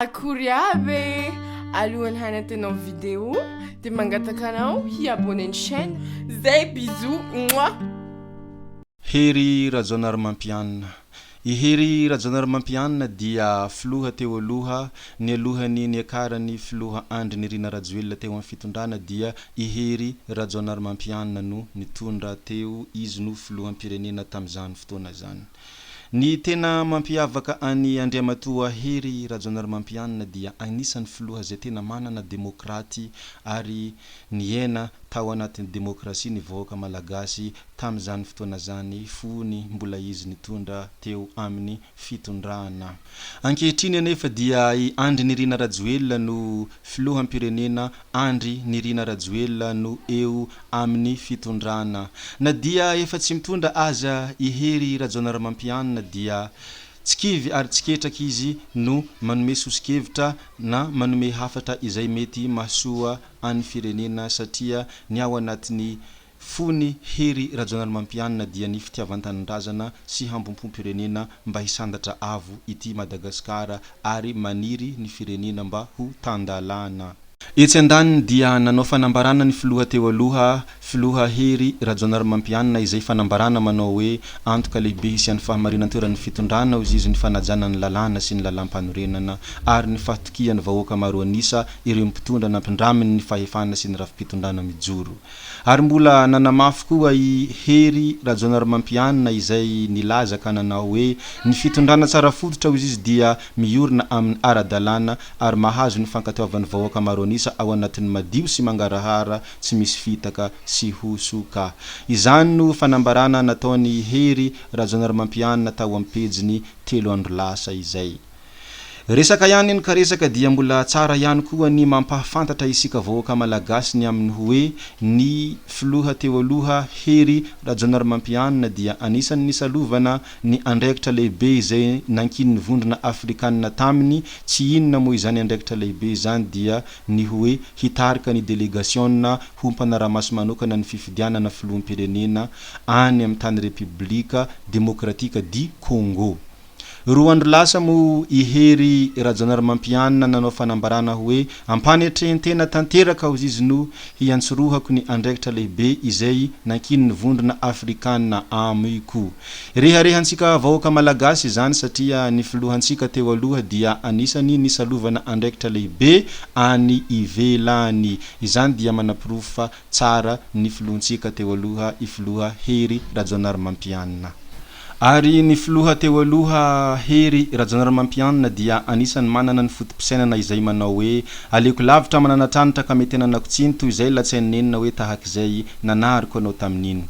Akory aby alohan'ny hanatenao vidéo de mangataka anao hiabonne ny chaîne zay bisous moi Hery Rajaonary Mampianina. Ihery Rajaonary Mampianina dia filoha teo aloha ny alohany ny akarany filoha Andry Nirina Rajoelina teo amin'ny fitondrana dia Ihery Rajaonary Mampianina no nitondra teo izy no filoham-pirenena tamin'izany fotoana zany. Ny tena mampiavaka any Andriamatoa Hery Rajaonary Mampianina dia anisan'ny filoha zay tena manana demokraty ary niaina tao anatin'ny demokrasia ny vahoaka malagasy tamin'izany fotoana zany fony mbola izy nitondra teo amin'ny fitondrana. Ankehitriny anefa dia i Andry Nirina Rajoelina no filoham-pirenena Andry Nirina Rajoelina no eo amin'ny fitondrana. Na dia efa tsy mitondra aza Ihery Rajaonary Mampianina dia tsikivy ary tsiketraka izy no manome sosikevitra na manome hafatra izay mety mahasoa any firenena satria ny ao anatin'ny fony Hery Rajaonary Mampianina dia ny fitiavan-tanindrazana sy hambom-pirenena mba hisandatra avo ity Madagasikara ary maniry ny firenena mba ho tandalana. Etsy andaniny dia nanao fanambarana ny filoha teo aloha filoha Hery Rajaonary Mampianina izay fanambarana manao hoe antoka lehibe isian'ny fahamarinana toeran'ny fitondrana ho izy ny fanajana ny lalàna sy ny lalam-panorenana ary ny fahatokian'ny vahoaka maro anisa ireo mpitondra nampindraminy ny fahefana sy ny rafi-pitondrana mijoro. Ary mbola nanamafy koa i Hery Rajaonary Mampianina izay nilaza ka nanao hoe ny fitondrana tsara fototra ho izy dia miorina amin'ny ara-dalàna ary mahazo ny fankatoavan'ny vahoaka maro anisa ao anatin'ny madio sy mangarahara tsy misy fitaka sy hosoka. Izany no fanambarana nataony Hery Rajaonary Mampianina tao amin'ny pejiny 3 andro lasa izay. Resaka ihany ny karesaka dia mbola tsara ihany koa ny mampahafantatra isika vahoaka malagasy ny amin'ny hoe ny filoha teo aloha Hery Rajaonary Mampianina dia anisan'ny nisalovana ny andraikitra lehibe izay nankin'ny vondrona Afrikanina taminy tsy inona moa izany andraikitra lehibe izany dia ny hoe hitarika ny delegationna ho mpanaramaso manokana ny fifidianana filoham-pirenena any amin'ny tany Repoblika Demokratika di Congo. Roa andro lasa mo Ihery Rajaonary Mampianina nanao fanambarana hoe ampanetrehan-tena tanteraka ho izy no hiantsorohako ny andraikitra lehibe izay nankin'ny vondrona Afrikanina amiko. Reharehantsika vahoaka malagasy izany satria ny filohantsika teo aloha dia anisany nisalovana andraikitra lehibe any ivelany. Izany dia manaprofo fa tsara ny filohantsika teo aloha i filoha Hery Rajaonary Mampianina. Ary ny filoha teo aloha Hery Rajaonary Mampianina dia anisan'ny manana ny fotom-pisainana izay manao hoe aleko lavitra mananatranitra ka mety ananako tsiny toy izay latsain'ny nenina hoe tahak'izay nanariko anao tamin'iny.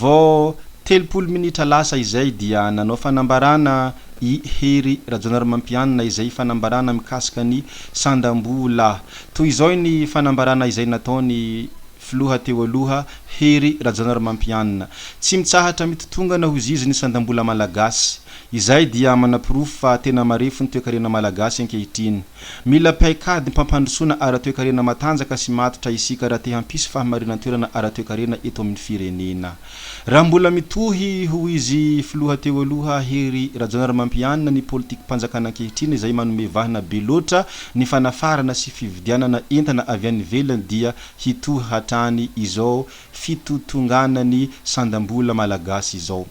Vao 30 minitra lasa izay dia nanao fanambarana i Hery Rajaonary Mampianina izay fanambarana mikasika ny sandam-bola. Toy izao ny fanambarana izay nataony filoha teo aloha Hery Rajaonary Mampianina. Tsy mitsahatra mitotongana ho izy ny sandam-bola malagasy. Izay dia manaprofo fa tena marefo ny toe-karena malagasy ankehitriny. Mila paikady mpampandrosoana ara-toe-karena matanjaka sy matotra isika raha te hampisy fahamarinana-toerana ara-toe-karena eto amin'ny firenena. Raha mbola mitohy ho izy filoha teo aloha Hery Rajaonary Mampianina ny politika mpanjakana ankehitriny izay manome vahana be loatra ny fanafarana sy fividianana entana avy any ivelany dia hitohy hatrany izao fitotonganany sandam-bola malagasy izao.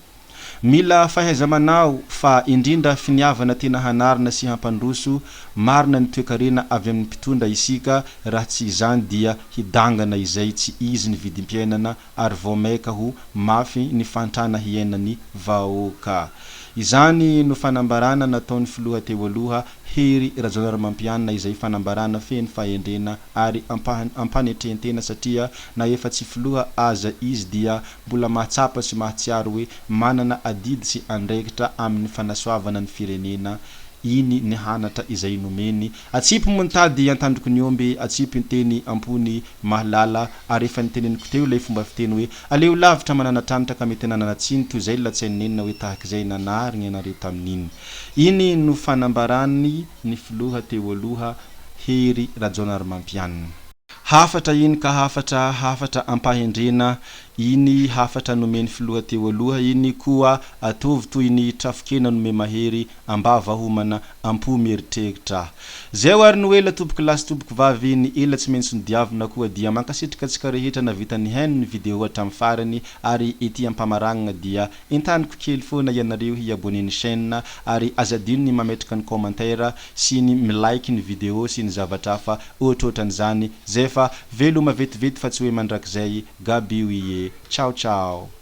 Mila fahaiza-manao fa indrindra finiavana tena hanarina sy hampandroso marina ny toe-karena avy amin'ny mpitondra isika raha tsy izany dia hidangana izay tsy izy ny vidim-piainana ary vao maika ho mafy ny fantrana hiainany vahoaka. Izany no fanambarana nataony filoha teo aloha Hery Rajaonary Mampianina izay fanambarana feno fahendrena ary ampanetrehan-tena satria na efa tsy filoha aza izy dia mbola mahatsapa sy mahatsiaro hoe manana adidy sy andraikitra amin'ny fanasoavana ny firenena iny ny hanatra izay nomeny. Atsipy mo nitady antandroko ny omby atsipy ny teny ampony mahalala ary efa niteneniko teo ilay fomba fiteny hoe aleo lavitra mananatranitra ka mety nananatsiny toy izay latsain'ny nenina hoe tahak'izay nanarigny ianareo tamin'iny. Iny no fanambarany ny filoha teo aloha Hery Rajaonary Mampianina. Hafatra iny ka hafatra ampahendrena iny hafatra nomeny filoha teo aloha iny koa atovy toy ny trafokena nome mahery ambava homana ampo mieritreritra. Zay ho ary ny oela toboky lasy toboky vavy ny ela tsy maintsy ny diavina koa dia mankasitrika antsika rehetra navita ny hainy ny video hatramin'ny farany ary ety ampamaranana dia entaniko kely foana ianareo hiabone ny chaîne ary azadino ny mametraka ny commentaire sy ny milike ny video sy ny zavatra hafa ohatrohatran'izany zay fa veloma vetivety fa tsy hoe mandrakizay gaby oie ciao ciao.